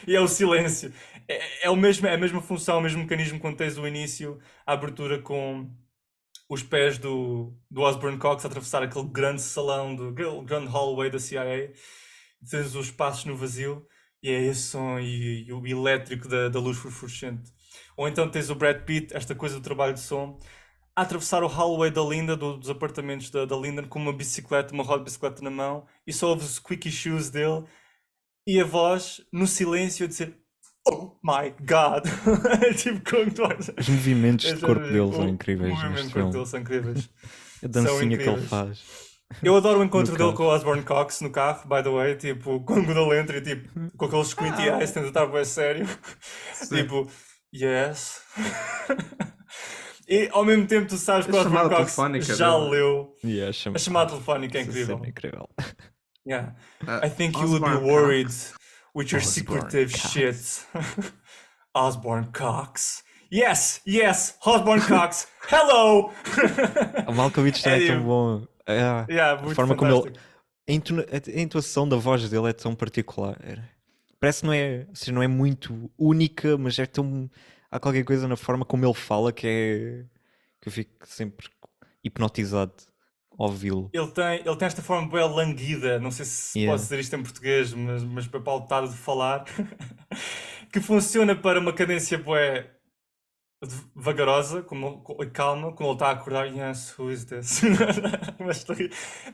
Speaker 3: E é o silêncio. É a mesma função, o mesmo mecanismo quando tens o início, a abertura com os pés do Osborne Cox a atravessar aquele grande salão, aquele grande hallway da CIA. Tens os passos no vazio e é esse som e o elétrico da luz fluorescente. Ou então tens o Brad Pitt, esta coisa do trabalho de som, a atravessar o hallway da Linda, dos apartamentos da Linda, com uma bicicleta, uma roda de bicicleta na mão, e só ouves os squeaky shoes dele e a voz no silêncio a dizer Oh my God! Tipo, como tu
Speaker 2: Os movimentos de corpo dele são incríveis
Speaker 3: Os movimentos
Speaker 2: neste
Speaker 3: de corpo
Speaker 2: filme.
Speaker 3: dele são incríveis.
Speaker 2: A dancinha que ele
Speaker 3: incríveis.
Speaker 2: faz.
Speaker 3: Eu adoro o encontro
Speaker 2: No
Speaker 3: dele
Speaker 2: carro.
Speaker 3: com o Osborne Cox no carro, by the way, tipo, quando ele entra e tipo, com aqueles squinty eyes, tenta estar bem sério.
Speaker 1: Sim.
Speaker 3: Tipo, yes. E ao mesmo tempo tu sabes que o
Speaker 1: A
Speaker 3: Osborne
Speaker 1: chamada
Speaker 3: Cox
Speaker 1: telefónica
Speaker 3: já
Speaker 1: dele.
Speaker 3: leu.
Speaker 2: Yeah,
Speaker 3: A chamada telefónica é
Speaker 2: essa
Speaker 3: incrível.
Speaker 2: cena é incrível.
Speaker 3: Yeah.
Speaker 1: Uh,
Speaker 3: I think you would be
Speaker 1: Osborne
Speaker 3: worried
Speaker 1: Cox.
Speaker 3: with your
Speaker 2: Osborne
Speaker 3: secretive
Speaker 2: Cox.
Speaker 3: shit. Osborne Cox. Yes, Osborne Cox. Hello!
Speaker 2: O Malkovich também é tão
Speaker 3: tipo,
Speaker 2: bom.
Speaker 3: yeah,
Speaker 2: A
Speaker 3: muito
Speaker 2: forma como ele.
Speaker 3: fantástico.
Speaker 2: A intuação da voz dele é tão particular. Parece que não é, ou seja, não é muito única, mas é tão. Há qualquer coisa na forma como ele fala que é. Que eu fico sempre hipnotizado ao ouvi-lo.
Speaker 3: Ele tem esta forma bem languida, não sei se
Speaker 2: Yeah.
Speaker 3: posso dizer isto em português, mas para pautar de falar, que funciona para uma cadência bué vagarosa, calma, quando ele está a acordar, yes, who is this?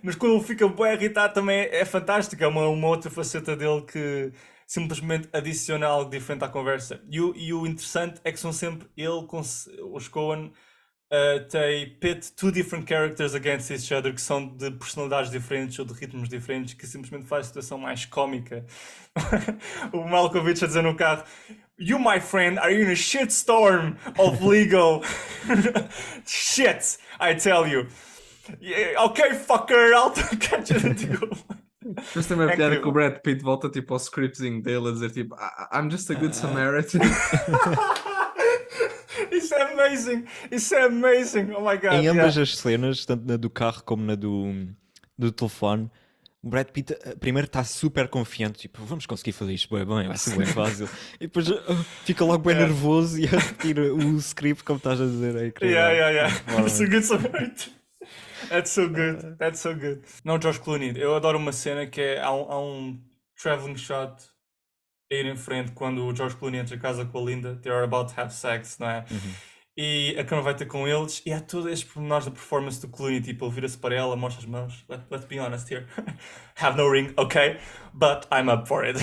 Speaker 3: mas quando ele fica bué irritado também é fantástico, é uma outra faceta dele que simplesmente adiciona algo diferente à conversa. E o interessante é que são sempre os Coen, they pit two different characters against each other, que são de personalidades diferentes ou de ritmos diferentes, que simplesmente faz a situação mais cómica. O Malkovich a dizer no carro, You, my friend, are in a shitstorm of legal shit, I tell you. Yeah, okay, fucker, I'll catch it.
Speaker 1: Mas também a
Speaker 3: É
Speaker 1: piada que
Speaker 3: incrível.
Speaker 1: o Brad Pitt volta tipo ao scriptzinho dele a dizer tipo I'm just a good Samaritan.
Speaker 3: Isso é amazing! Isso é amazing! Oh my god!
Speaker 2: Em ambas
Speaker 3: yeah.
Speaker 2: as cenas, tanto na do carro como na do telefone, o Brad Pitt primeiro está super confiante, tipo, vamos conseguir fazer isto bem, vai ser bem fácil. E depois fica logo bem
Speaker 3: Yeah.
Speaker 2: nervoso e a repetir o script, como estás a dizer. É incrível.
Speaker 3: Yeah.
Speaker 2: Forma.
Speaker 3: That's a good Samaritan. That's so good. That's so good. Não, George Clooney. Eu adoro uma cena que é há um traveling shot a ir em frente quando o George Clooney entra em casa com a Linda. They are about to have sex, não é? E a câmera vai ter com eles e há todos estes pormenores da performance do Clooney, tipo, ele vira-se para ela, mostra as mãos, let's be honest here, have no ring, ok, but I'm up for it.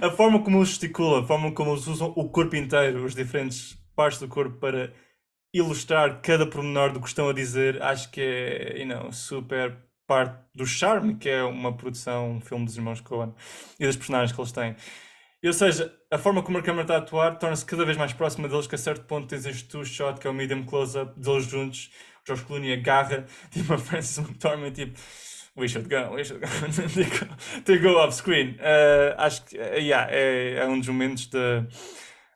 Speaker 3: A forma como eles gesticulam, a forma como eles usam o corpo inteiro, os diferentes partes do corpo para ilustrar cada pormenor do que estão a dizer, acho que é, super parte do charme que é uma produção, um filme dos irmãos Coen e das personagens que eles têm. Ou seja, a forma como a câmera está a atuar torna-se cada vez mais próxima deles, que a certo ponto tens este two-shot, que é o medium close-up deles juntos. O George Clooney agarra, tipo a Frances McDormand, tipo, we should go. They go off-screen. Acho que é um dos momentos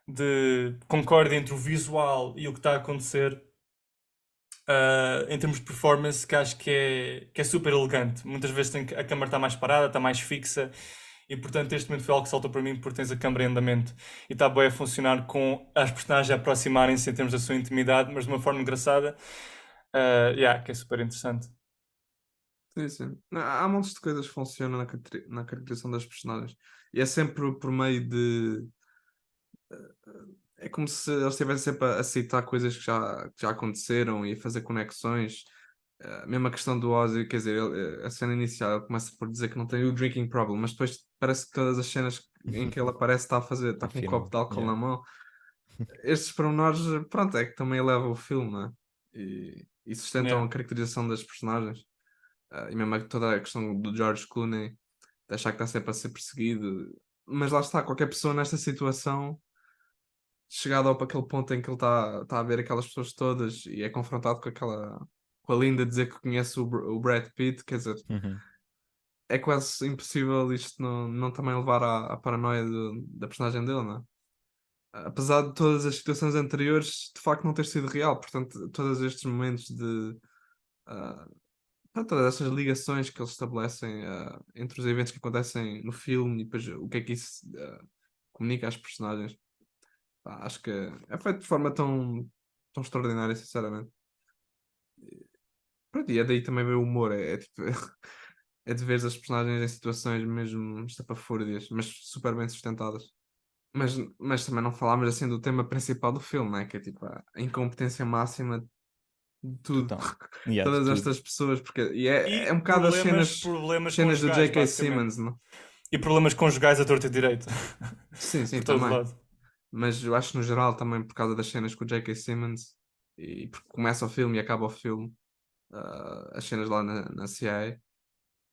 Speaker 3: de concórdia entre o visual e o que está a acontecer em termos de performance, que acho que é super elegante. Muitas vezes a câmera está mais parada, está mais fixa. E portanto este momento foi algo que saltou para mim porque tens a câmara em andamento e está bem a funcionar com as personagens a aproximarem-se em termos da sua intimidade, mas de uma forma engraçada, que é super interessante.
Speaker 1: Sim. Há montes de coisas que funcionam na caracterização das personagens e é sempre por meio de é como se eles estivessem sempre a citar coisas que já aconteceram e a fazer conexões. Mesmo a questão do Ozzy, quer dizer, a cena inicial ele começa por dizer que não tem o drinking problem, mas depois parece que todas as cenas em que ele aparece está com um copo de álcool na mão. Estes pormenores, pronto, é que também elevam o filme, né? E sustentam a caracterização das personagens. E mesmo toda a questão do George Clooney, de achar que está sempre a ser perseguido. Mas lá está, qualquer pessoa nesta situação, chegado àquele ponto em que ele está a ver aquelas pessoas todas e é confrontado com a Linda dizer que conhece o Brad Pitt, quer dizer, é quase impossível isto não também levar à paranoia da personagem dele, não é? Apesar de todas as situações anteriores de facto não ter sido real, portanto, todos estes momentos de ah, todas estas ligações que eles estabelecem entre os eventos que acontecem no filme e depois o que é que isso comunica às personagens. Pá, acho que é feito de forma tão extraordinária, sinceramente. Pronto, e é daí também veio o humor, é tipo, é de ver as personagens em situações mesmo estapafúrdias, mas super bem sustentadas. Mas também não falámos assim do tema principal do filme, né? Que é tipo a incompetência máxima de tudo.
Speaker 2: Total. Yeah, de
Speaker 1: Todas
Speaker 2: tudo.
Speaker 1: estas pessoas, porque é
Speaker 3: E
Speaker 1: um bocado as
Speaker 3: problemas
Speaker 1: cenas do
Speaker 3: conjugais,
Speaker 1: J.K.
Speaker 3: basicamente.
Speaker 1: Simmons, não?
Speaker 3: E problemas conjugais a torto e direito.
Speaker 1: Sim, sim,
Speaker 3: Por todo
Speaker 1: também.
Speaker 3: lado.
Speaker 1: Mas eu acho que no geral também por causa das cenas com o J.K. Simmons e porque começa o filme e acaba o filme, as cenas lá na CIA.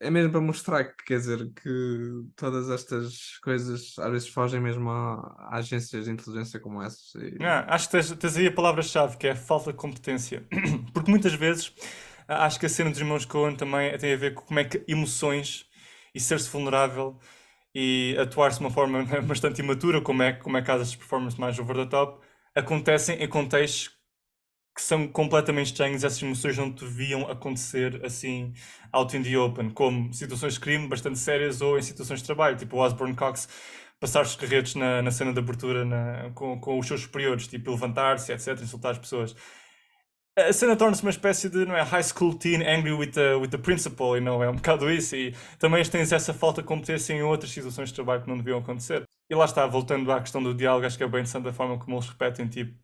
Speaker 1: É mesmo para mostrar que, quer dizer, que todas estas coisas às vezes fogem mesmo a agências de inteligência como essas.
Speaker 3: Acho que tens aí a palavra-chave, que é a falta de competência. Porque muitas vezes acho que a cena dos irmãos Coen também tem a ver com como é que emoções e ser-se vulnerável e atuar-se de uma forma bastante imatura, como é que há as performances mais over the top, acontecem em contextos que são completamente estranhos. Essas emoções não deviam acontecer assim out in the open, como situações de crime bastante sérias ou em situações de trabalho, tipo o Osborne Cox passar os carretos na cena de abertura com os seus superiores, tipo levantar-se, etc., insultar as pessoas. A cena torna-se uma espécie de, não é, high school teen angry with the principal, e não é um bocado isso, e também tens essa falta de competência em outras situações de trabalho que não deviam acontecer. E lá está, voltando à questão do diálogo, acho que é bem interessante a forma como eles repetem, tipo,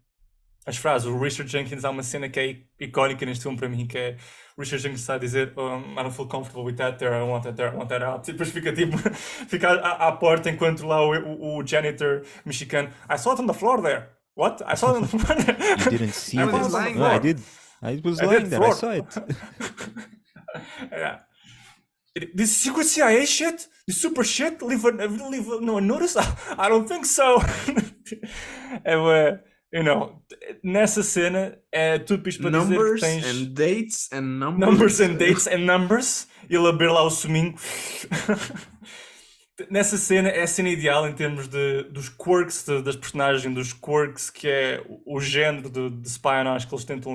Speaker 3: as frases. O Richard Jenkins, há uma cena que é icónica neste filme para mim, que é o Richard Jenkins está a dizer I don't feel comfortable with that there, I want that there, I want that out. E depois fica tipo, fica à porta enquanto lá o janitor mexicano, I saw it on the floor there. What? I saw it on the floor there.
Speaker 2: You didn't see
Speaker 1: I
Speaker 2: it?
Speaker 1: was
Speaker 3: it on the
Speaker 1: lying
Speaker 2: No, I
Speaker 3: floor.
Speaker 2: did. I was
Speaker 3: I
Speaker 2: lying
Speaker 3: did
Speaker 2: there. I
Speaker 3: floor.
Speaker 2: saw it.
Speaker 3: Yeah. This secret CIA shit? This super shit? Leave no one notice? I don't think so. You know, nessa cena é tudo isto para dizer que
Speaker 1: Numbers
Speaker 3: tens
Speaker 1: and dates and
Speaker 3: numbers and dates and numbers e ele abrir lá o suminho. Nessa cena é a cena ideal em termos dos quirks das personagens, dos quirks que é o género de espionagem que eles tentam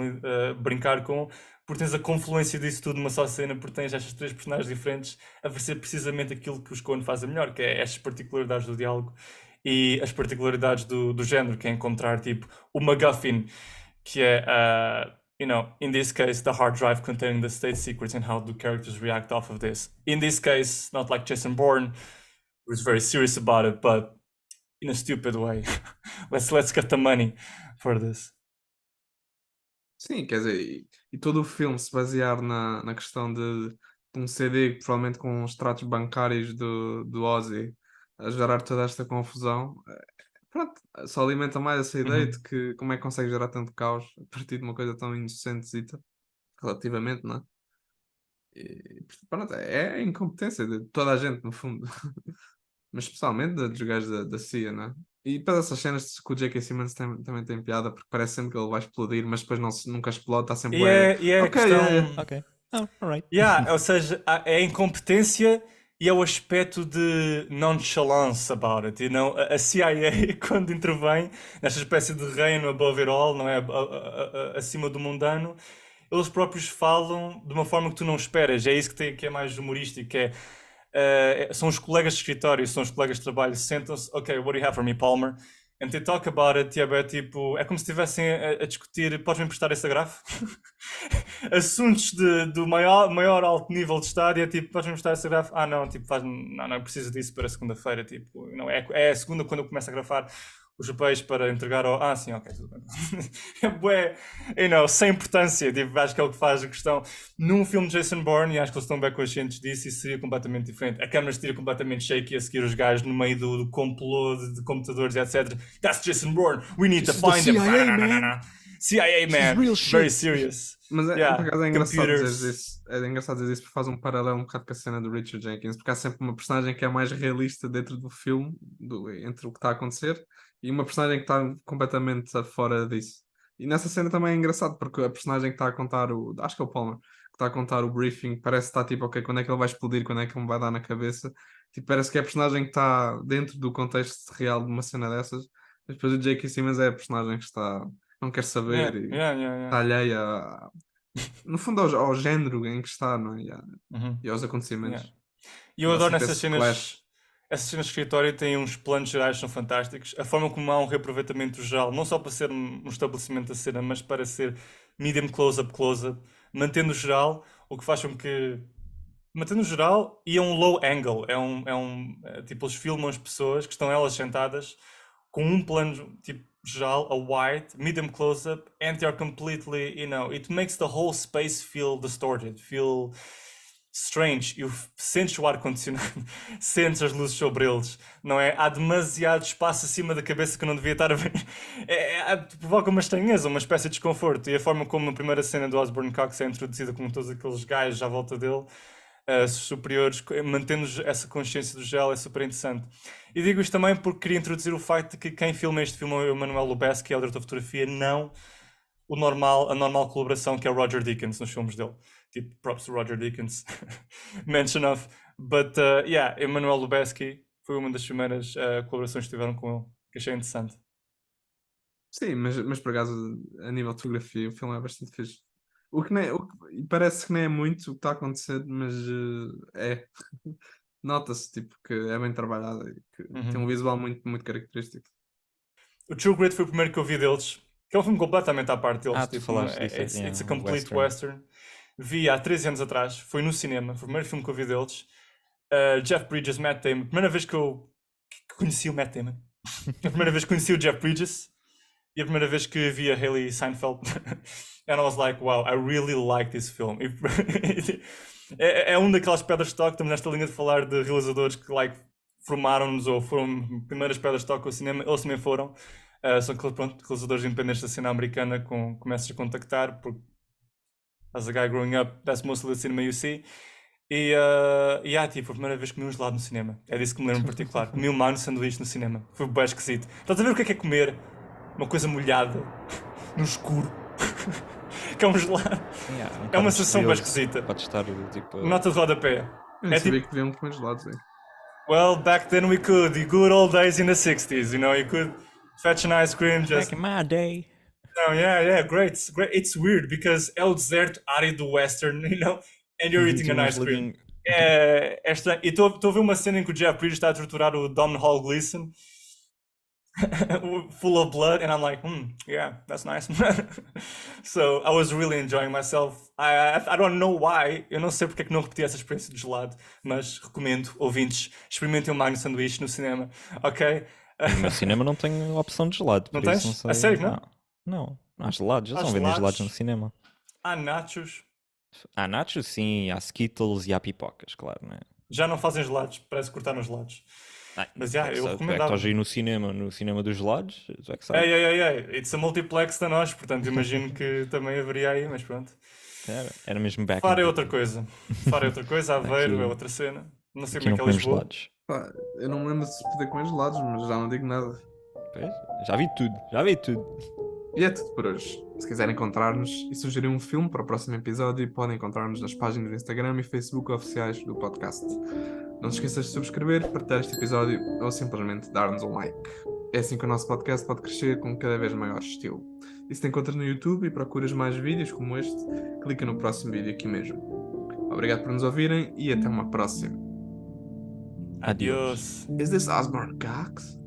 Speaker 3: brincar com, porque tens a confluência disso tudo numa só cena, porque tens estas três personagens diferentes a ser precisamente aquilo que os Coen fazem melhor, que é estas particularidades do diálogo e as particularidades do género, que é encontrar tipo o MacGuffin, que é you know, in this case, the hard drive containing the state secrets and how do characters react off of this. In this case, not like Jason Bourne, who's very serious about it, but in a stupid way. let's get the money for this.
Speaker 1: Sim, quer dizer, e todo o filme se basear na questão de um CD, provavelmente com os extratos bancários do Ozzy, a gerar toda esta confusão. Pronto, só alimenta mais essa ideia de que como é que consegue gerar tanto caos a partir de uma coisa tão inocentezita, relativamente, não é? Pronto, é a incompetência de toda a gente, no fundo. Mas especialmente dos gajos da CIA, não é? E para essas cenas que o J.K. Simmons também tem piada, porque parece sempre que ele vai explodir, mas depois nunca explode, está sempre
Speaker 3: E é a
Speaker 1: Ok,
Speaker 3: questão.
Speaker 2: Okay. Oh, alright.
Speaker 3: Yeah, ou seja, é a incompetência e é o aspecto de nonchalance about it. You know? A CIA, quando intervém nesta espécie de reino above it all, não é? Acima do mundano, eles próprios falam de uma forma que tu não esperas. É isso que é mais humorístico. São os colegas de escritório, são os colegas de trabalho, sentam-se, ok, what do you have for me, Palmer? And they talk about it, é tipo, é como se estivessem a discutir, podes me emprestar esse agrafo? Assuntos do maior alto nível de estado, e é tipo, podes me emprestar esse agrafo? Ah, não, tipo, não preciso disso para segunda-feira, tipo, não, é a segunda quando eu começo a grafar os papéis para entregar ao... Ah, sim, ok, tudo bem. É bué, sem importância, tipo, acho que é o que faz a questão. Num filme de Jason Bourne, e acho que eles estão bem conscientes disso, isso seria completamente diferente. A câmera estaria completamente shaky a seguir os gajos no meio do complô de computadores, etc. That's Jason Bourne, we need to find him.
Speaker 2: CIA, man.
Speaker 3: CIA, man.
Speaker 2: real shit.
Speaker 3: Very serious.
Speaker 1: Mas
Speaker 3: Yeah,
Speaker 1: por acaso é engraçado
Speaker 3: computers.
Speaker 1: dizer isso. É engraçado dizer isso porque faz um paralelo um bocado com a cena do Richard Jenkins, porque há sempre uma personagem que é mais realista dentro do filme, entre o que está a acontecer, e uma personagem que está completamente fora disso. E nessa cena também é engraçado, porque a personagem que está a contar acho que é o Palmer, que está a contar o briefing, parece que está tipo, ok, quando é que ele vai explodir, quando é que ele me vai dar na cabeça. Tipo, parece que é a personagem que está dentro do contexto real de uma cena dessas. Mas depois o J.K. Simmons é a personagem que está, não quer
Speaker 3: Yeah,
Speaker 1: saber e
Speaker 3: yeah, yeah,
Speaker 1: está
Speaker 3: yeah.
Speaker 1: alheia, no fundo, ao género em que está, não é?
Speaker 3: Uhum.
Speaker 1: E aos
Speaker 3: Yeah.
Speaker 1: acontecimentos.
Speaker 3: E eu
Speaker 1: E
Speaker 3: adoro
Speaker 1: assim ter
Speaker 3: nessas
Speaker 1: esse clash.
Speaker 3: cenas. Essas cenas de escritório têm uns planos gerais que são fantásticos. A forma como há um reaproveitamento geral, não só para ser um estabelecimento da cena, mas para ser medium close-up, mantendo o geral, o que faz com que. Mantendo o geral e é um low angle. Tipo, eles filmam as pessoas que estão elas sentadas com um plano tipo geral, a wide, medium close-up, and they are completely, it makes the whole space feel distorted, feel strange. E sentes o ar-condicionado, sentes as luzes sobre eles, não é? Há demasiado espaço acima da cabeça que eu não devia estar a ver. Provoca uma estranheza, uma espécie de desconforto. E a forma como a primeira cena do Osborne Cox é introduzida com todos aqueles gajos à volta dele, superiores, mantendo essa consciência do gel, é super interessante. E digo isto também porque queria introduzir o facto de que quem filma este filme é o Manuel Lubezki, é o diretor de fotografia, não a normal colaboração que é o Roger Deakins nos filmes dele. Tipo, props to Roger Deakins. Mention of. But, yeah, Emmanuel Lubezki foi uma das primeiras colaborações que tiveram com ele, que achei interessante.
Speaker 1: Sim, mas por acaso, a nível de fotografia, o filme é bastante fixe. E parece que nem é muito o que está a acontecer, mas é. Nota-se, tipo, que é bem trabalhado e que tem um visual muito, muito característico.
Speaker 3: O True Grit foi o primeiro que eu vi deles, que é um filme completamente à parte deles.
Speaker 2: Tu
Speaker 3: Tipo,
Speaker 2: falaste disso,
Speaker 3: it's a
Speaker 2: um
Speaker 3: complete western. Vi há 13 anos atrás, foi no cinema, foi o primeiro filme que eu vi deles. Jeff Bridges, Matt Damon, primeira vez que eu conheci o Matt Damon. A primeira vez que conheci o Jeff Bridges e a primeira vez que vi a Hailey Seinfeld. And I was like, wow, I really like this film. É um daquelas pedras de toque, estamos nesta linha de falar de realizadores que formaram-nos ou foram primeiras pedras de toque ao cinema, eles também foram. São realizadores independentes da cena americana com começas a contactar, porque as a guy growing up, that's mostly the cinema you see. Tipo, a primeira vez que comi um gelado no cinema. É disso que me lembro em particular. Comi um Magno sanduíche no cinema. Foi bem esquisito. Estás a ver o que é comer uma coisa molhada, no escuro? Que é um gelado. É uma sensação bem esquisita.
Speaker 2: Pode estar tipo.
Speaker 3: Nota de rodapé.
Speaker 1: Eu nem sabia
Speaker 3: tipo,
Speaker 1: que deviam comer gelados, hein?
Speaker 3: well, back then we could. The good old days in the 60s, you could fetch an ice cream just.
Speaker 2: Back in my day.
Speaker 3: No, yeah, great. It's weird because é o deserto árido do western, and you're eating an ice cream. É estranho. E estou a ver uma cena em que o Jeff Bridges está a torturar o Domhnall Gleeson full of blood, and I'm like, yeah, that's nice. So I was really enjoying myself. I don't know why, eu não sei porque é que não repeti essa experiência de gelado, mas recomendo, ouvintes, experimentem um Magno sanduíche no cinema, ok?
Speaker 2: No cinema não tenho opção de gelado.
Speaker 3: Não
Speaker 2: por isso
Speaker 3: tens?
Speaker 2: não sei.
Speaker 3: A sério, não?
Speaker 2: Não, há gelados, já
Speaker 3: Há
Speaker 2: são vendidos
Speaker 3: gelados?
Speaker 2: gelados no cinema.
Speaker 3: Há nachos,
Speaker 2: Há nachos, sim, há Skittles e há pipocas, claro, não é?
Speaker 3: já não fazem gelados, parece que cortaram os gelados. Mas
Speaker 2: tu é
Speaker 3: eu
Speaker 2: que
Speaker 3: recomendava.
Speaker 2: estás aí no cinema dos gelados, tu é que sabes.
Speaker 3: Ei, it's a multiplex da nós, portanto imagino que também haveria aí, mas pronto.
Speaker 2: Era mesmo back.
Speaker 3: Faro é outra coisa. Aveiro é outra cena. Não sei
Speaker 2: Aqui
Speaker 3: como
Speaker 2: não
Speaker 3: é que é
Speaker 2: comemos
Speaker 3: Lisboa.
Speaker 2: gelados.
Speaker 1: Pá, eu não me lembro de poder comer gelados, mas já não digo nada.
Speaker 2: Pois, já vi tudo.
Speaker 1: E é tudo por hoje. Se quiserem encontrar-nos e sugerir um filme para o próximo episódio, podem encontrar-nos nas páginas do Instagram e Facebook oficiais do podcast. Não se esqueças de subscrever, partilhar este episódio ou simplesmente dar-nos um like. É assim que o nosso podcast pode crescer com cada vez maior estilo. E se te encontras no YouTube e procuras mais vídeos como este, clica no próximo vídeo aqui mesmo. Obrigado por nos ouvirem e até uma próxima.
Speaker 3: Adiós.
Speaker 1: Is this Osborne Cox?